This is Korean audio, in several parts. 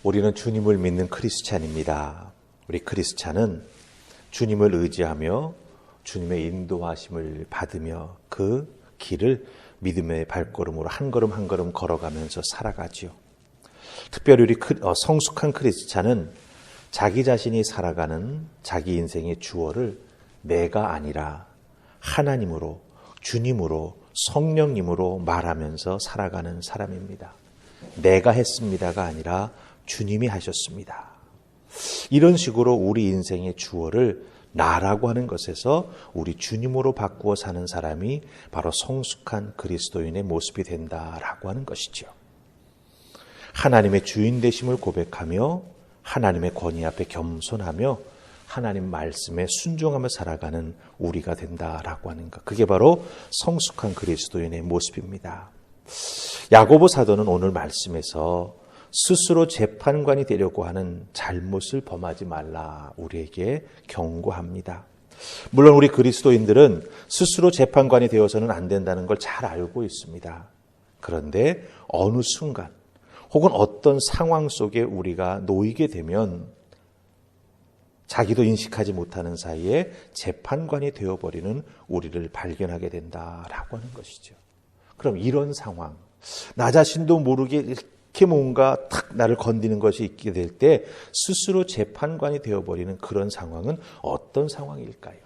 우리는 주님을 믿는 크리스찬입니다. 우리 크리스찬은 주님을 의지하며 주님의 인도하심을 받으며 그 길을 믿음의 발걸음으로 한 걸음 한 걸음 걸어가면서 살아가지요. 특별히 우리 성숙한 크리스찬은 자기 자신이 살아가는 자기 인생의 주어를 내가 아니라 하나님으로, 주님으로, 성령님으로 말하면서 살아가는 사람입니다. 내가 했습니다가 아니라 주님이 하셨습니다. 이런 식으로 우리 인생의 주어를 나라고 하는 것에서 우리 주님으로 바꾸어 사는 사람이 바로 성숙한 그리스도인의 모습이 된다라고 하는 것이죠. 하나님의 주인 되심을 고백하며 하나님의 권위 앞에 겸손하며 하나님 말씀에 순종하며 살아가는 우리가 된다라고 하는 것. 그게 바로 성숙한 그리스도인의 모습입니다. 야고보 사도는 오늘 말씀에서 스스로 재판관이 되려고 하는 잘못을 범하지 말라 우리에게 경고합니다. 물론 우리 그리스도인들은 스스로 재판관이 되어서는 안 된다는 걸 잘 알고 있습니다. 그런데 어느 순간 혹은 어떤 상황 속에 우리가 놓이게 되면 자기도 인식하지 못하는 사이에 재판관이 되어버리는 우리를 발견하게 된다라고 하는 것이죠. 그럼 이런 상황, 나 자신도 모르게 이렇게 뭔가 탁 나를 건드리는 것이 있게 될 때 스스로 재판관이 되어버리는 그런 상황은 어떤 상황일까요?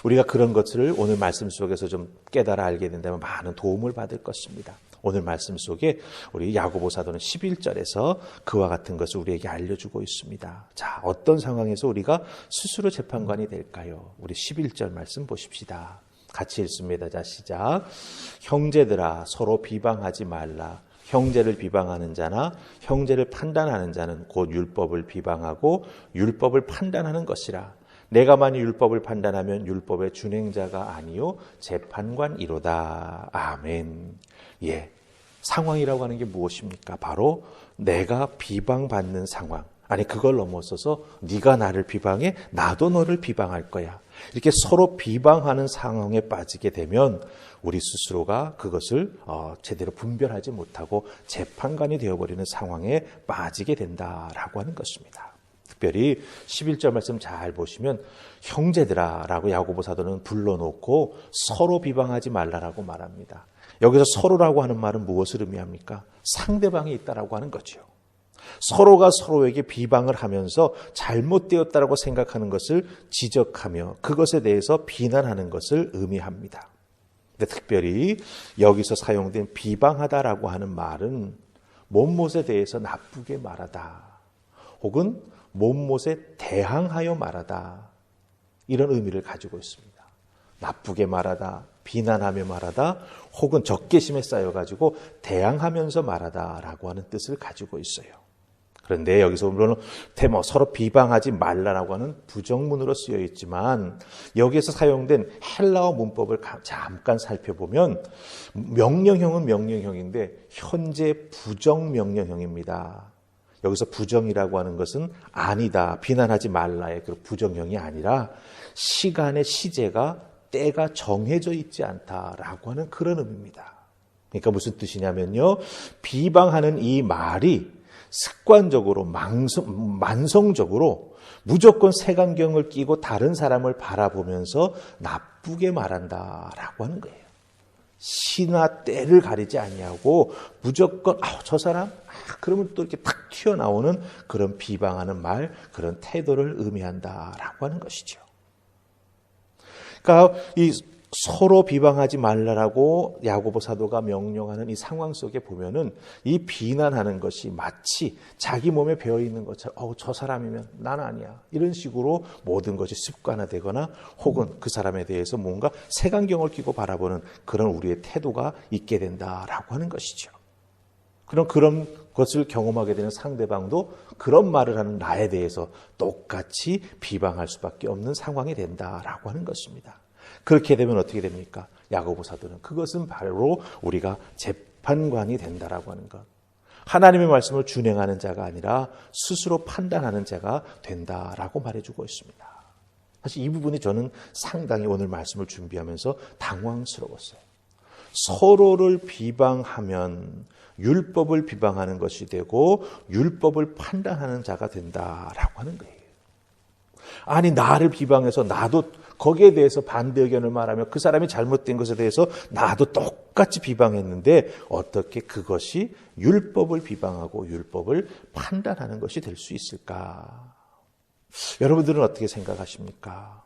우리가 그런 것을 오늘 말씀 속에서 좀 깨달아 알게 된다면 많은 도움을 받을 것입니다. 오늘 말씀 속에 우리 야고보 사도는 11절에서 그와 같은 것을 우리에게 알려주고 있습니다. 자, 어떤 상황에서 우리가 스스로 재판관이 될까요? 우리 11절 말씀 보십시다. 같이 읽습니다. 자, 시작. 형제들아 서로 비방하지 말라. 형제를 비방하는 자나 형제를 판단하는 자는 곧 율법을 비방하고 율법을 판단하는 것이라. 내가 만일 율법을 판단하면 율법의 준행자가 아니요 재판관이로다. 아멘. 예, 상황이라고 하는 게 무엇입니까? 바로 내가 비방받는 상황. 아니 그걸 넘어서서 네가 나를 비방해 나도 너를 비방할 거야. 이렇게 서로 비방하는 상황에 빠지게 되면 우리 스스로가 그것을 제대로 분별하지 못하고 재판관이 되어버리는 상황에 빠지게 된다라고 하는 것입니다. 특별히 11절 말씀 잘 보시면 형제들아 라고 야고보 사도는 불러놓고 서로 비방하지 말라라고 말합니다. 여기서 서로라고 하는 말은 무엇을 의미합니까? 상대방이 있다라고 하는 거죠. 서로가 서로에게 비방을 하면서 잘못되었다라고 생각하는 것을 지적하며 그것에 대해서 비난하는 것을 의미합니다. 근데 특별히 여기서 사용된 비방하다라고 하는 말은 못못에 대해서 나쁘게 말하다 혹은 못못에 대항하여 말하다 이런 의미를 가지고 있습니다. 나쁘게 말하다, 비난하며 말하다 혹은 적개심에 쌓여가지고 대항하면서 말하다라고 하는 뜻을 가지고 있어요. 그런데 여기서 보면 서로 비방하지 말라라고 하는 부정문으로 쓰여 있지만 여기에서 사용된 헬라어 문법을 잠깐 살펴보면 명령형은 명령형인데 현재 부정명령형입니다. 여기서 부정이라고 하는 것은 아니다, 비난하지 말라의 그 부정형이 아니라 시간의 시제가 때가 정해져 있지 않다라고 하는 그런 의미입니다. 그러니까 무슨 뜻이냐면요. 비방하는 이 말이 습관적으로 만성적으로 무조건 색안경을 끼고 다른 사람을 바라보면서 나쁘게 말한다라고 하는 거예요. 시나 때를 가리지 아니하고 무조건 저 사람 그러면 또 이렇게 탁 튀어나오는 그런 비방하는 말, 그런 태도를 의미한다라고 하는 것이죠. 그러니까 이 서로 비방하지 말라라고 야고보 사도가 명령하는 이 상황 속에 보면은 이 비난하는 것이 마치 자기 몸에 배어 있는 것처럼 저 사람이면 난 아니야 이런 식으로 모든 것이 습관화되거나 혹은 그 사람에 대해서 뭔가 색안경을 끼고 바라보는 그런 우리의 태도가 있게 된다라고 하는 것이죠. 그런 것을 경험하게 되는 상대방도 그런 말을 하는 나에 대해서 똑같이 비방할 수밖에 없는 상황이 된다라고 하는 것입니다. 그렇게 되면 어떻게 됩니까? 야고보 사도는 그것은 바로 우리가 재판관이 된다라고 하는 것. 하나님의 말씀을 준행하는 자가 아니라 스스로 판단하는 자가 된다라고 말해주고 있습니다. 사실 이 부분이 저는 상당히 오늘 말씀을 준비하면서 당황스러웠어요. 서로를 비방하면 율법을 비방하는 것이 되고 율법을 판단하는 자가 된다라고 하는 거예요. 아니, 나를 비방해서 나도 거기에 대해서 반대 의견을 말하며 그 사람이 잘못된 것에 대해서 나도 똑같이 비방했는데 어떻게 그것이 율법을 비방하고 율법을 판단하는 것이 될 수 있을까? 여러분들은 어떻게 생각하십니까?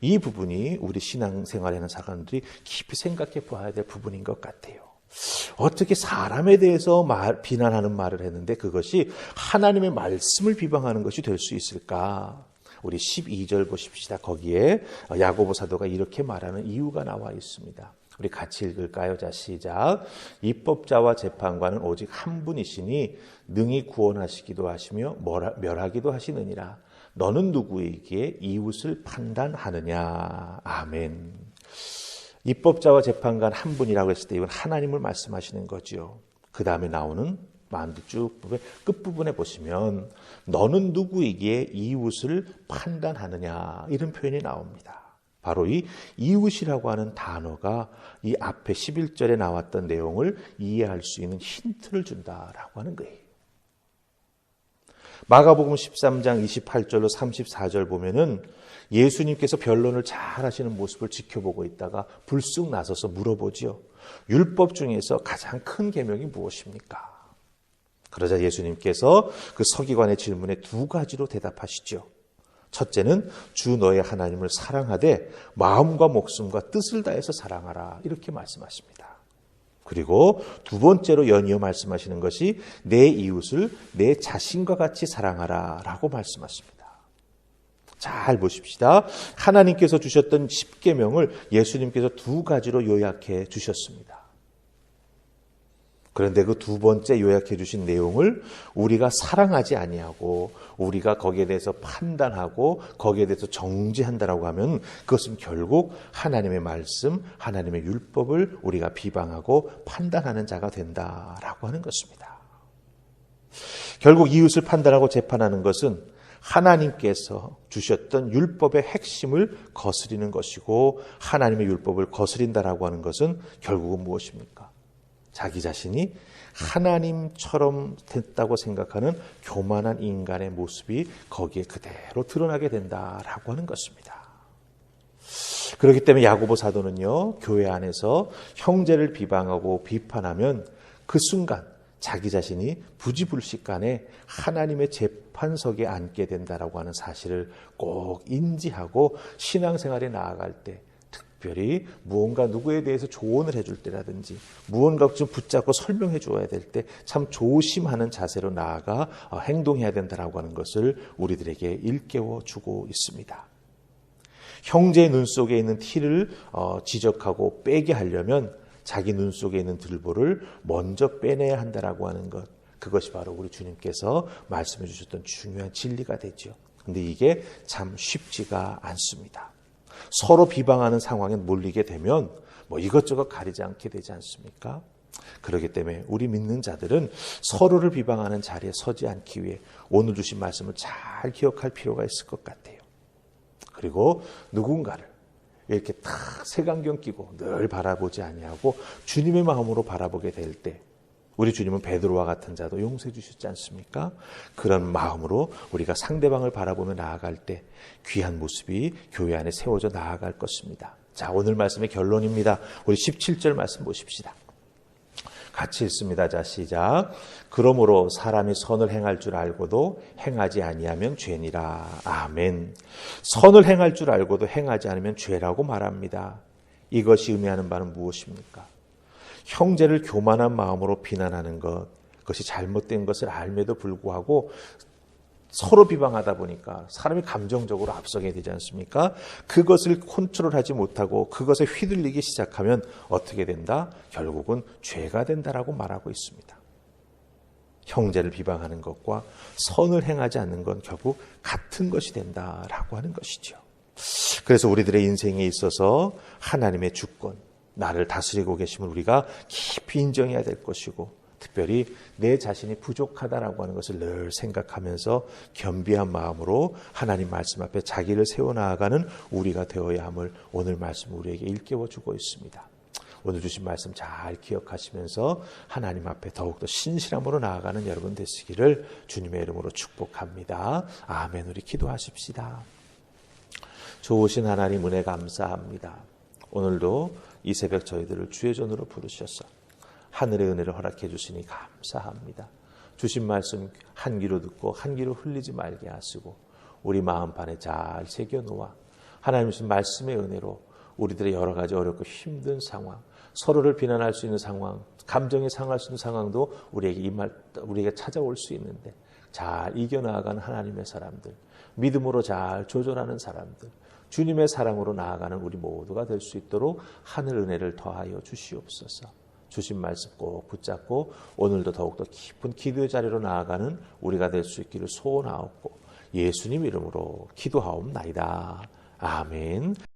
이 부분이 우리 신앙생활하는 사람들이 깊이 생각해 봐야 될 부분인 것 같아요. 어떻게 사람에 대해서 비난하는 말을 했는데 그것이 하나님의 말씀을 비방하는 것이 될 수 있을까? 우리 12절 보십시다. 거기에 야고보 사도가 이렇게 말하는 이유가 나와 있습니다. 우리 같이 읽을까요? 자, 시작. 입법자와 재판관은 오직 한 분이시니 능히 구원하시기도 하시며 멸하기도 하시느니라. 너는 누구이기에 이웃을 판단하느냐. 아멘. 입법자와 재판관 한 분이라고 했을 때 이건 하나님을 말씀하시는 거죠. 그 다음에 나오는 마음도 쭉 끝부분에 보시면 너는 누구이기에 이웃을 판단하느냐 이런 표현이 나옵니다. 바로 이 이웃이라고 하는 단어가 이 앞에 11절에 나왔던 내용을 이해할 수 있는 힌트를 준다라고 하는 거예요. 마가복음 13장 28절로 34절 보면은 예수님께서 변론을 잘 하시는 모습을 지켜보고 있다가 불쑥 나서서 물어보지요. 율법 중에서 가장 큰 계명이 무엇입니까? 그러자 예수님께서 그 서기관의 질문에 두 가지로 대답하시죠. 첫째는 주 너의 하나님을 사랑하되 마음과 목숨과 뜻을 다해서 사랑하라 이렇게 말씀하십니다. 그리고 두 번째로 연이어 말씀하시는 것이 내 이웃을 내 자신과 같이 사랑하라 라고 말씀하십니다. 잘 보십시다. 하나님께서 주셨던 10계명을 예수님께서 두 가지로 요약해 주셨습니다. 그런데 그 두 번째 요약해 주신 내용을 우리가 사랑하지 아니하고 우리가 거기에 대해서 판단하고 거기에 대해서 정죄한다라고 하면 그것은 결국 하나님의 말씀, 하나님의 율법을 우리가 비방하고 판단하는 자가 된다라고 하는 것입니다. 결국 이웃을 판단하고 재판하는 것은 하나님께서 주셨던 율법의 핵심을 거스리는 것이고 하나님의 율법을 거스린다라고 하는 것은 결국은 무엇입니까? 자기 자신이 하나님처럼 됐다고 생각하는 교만한 인간의 모습이 거기에 그대로 드러나게 된다라고 하는 것입니다. 그렇기 때문에 야고보 사도는요, 교회 안에서 형제를 비방하고 비판하면 그 순간 자기 자신이 부지불식간에 하나님의 재판석에 앉게 된다라고 하는 사실을 꼭 인지하고 신앙생활에 나아갈 때 특별히 무언가 누구에 대해서 조언을 해줄 때라든지 무언가 좀 붙잡고 설명해 줘야 될 때 참 조심하는 자세로 나아가 행동해야 된다라고 하는 것을 우리들에게 일깨워 주고 있습니다. 형제의 눈 속에 있는 티를 지적하고 빼게 하려면 자기 눈 속에 있는 들보를 먼저 빼내야 한다라고 하는 것, 그것이 바로 우리 주님께서 말씀해 주셨던 중요한 진리가 되죠. 그런데 이게 참 쉽지가 않습니다. 서로 비방하는 상황에 몰리게 되면 이것저것 가리지 않게 되지 않습니까? 그렇기 때문에 우리 믿는 자들은 서로를 비방하는 자리에 서지 않기 위해 오늘 주신 말씀을 잘 기억할 필요가 있을 것 같아요. 그리고 누군가를 이렇게 탁 색안경 끼고 늘 바라보지 아니하고 주님의 마음으로 바라보게 될 때 우리 주님은 베드로와 같은 자도 용서해 주셨지 않습니까? 그런 마음으로 우리가 상대방을 바라보며 나아갈 때 귀한 모습이 교회 안에 세워져 나아갈 것입니다. 자, 오늘 말씀의 결론입니다. 우리 17절 말씀 보십시다. 같이 읽습니다. 자, 시작. 그러므로 사람이 선을 행할 줄 알고도 행하지 아니하면 죄니라. 아멘. 선을 행할 줄 알고도 행하지 않으면 죄라고 말합니다. 이것이 의미하는 바는 무엇입니까? 형제를 교만한 마음으로 비난하는 것, 그것이 잘못된 것을 알매도 불구하고 서로 비방하다 보니까 사람이 감정적으로 앞서게 되지 않습니까? 그것을 컨트롤하지 못하고 그것에 휘둘리기 시작하면 어떻게 된다? 결국은 죄가 된다라고 말하고 있습니다. 형제를 비방하는 것과 선을 행하지 않는 건 결국 같은 것이 된다라고 하는 것이죠. 그래서 우리들의 인생에 있어서 하나님의 주권, 나를 다스리고 계심을 우리가 깊이 인정해야 될 것이고 특별히 내 자신이 부족하다라고 하는 것을 늘 생각하면서 겸비한 마음으로 하나님 말씀 앞에 자기를 세워나가는 우리가 되어야 함을 오늘 말씀 우리에게 일깨워주고 있습니다. 오늘 주신 말씀 잘 기억하시면서 하나님 앞에 더욱더 신실함으로 나아가는 여러분 되시기를 주님의 이름으로 축복합니다. 아멘. 우리 기도하십시다. 좋으신 하나님 은혜 감사합니다. 오늘도 이 새벽 저희들을 주의 전으로 부르셔서 하늘의 은혜를 허락해 주시니 감사합니다. 주신 말씀 한 귀로 듣고 한 귀로 흘리지 말게 하시고 우리 마음판에 잘 새겨놓아 하나님 주신 말씀의 은혜로 우리들의 여러 가지 어렵고 힘든 상황, 서로를 비난할 수 있는 상황, 감정이 상할 수 있는 상황도 우리에게 찾아올 수 있는데 잘 이겨나가는 하나님의 사람들, 믿음으로 잘 조절하는 사람들, 주님의 사랑으로 나아가는 우리 모두가 될 수 있도록 하늘 은혜를 더하여 주시옵소서. 주신 말씀 꼭 붙잡고 오늘도 더욱더 깊은 기도의 자리로 나아가는 우리가 될 수 있기를 소원하옵고 예수님 이름으로 기도하옵나이다. 아멘.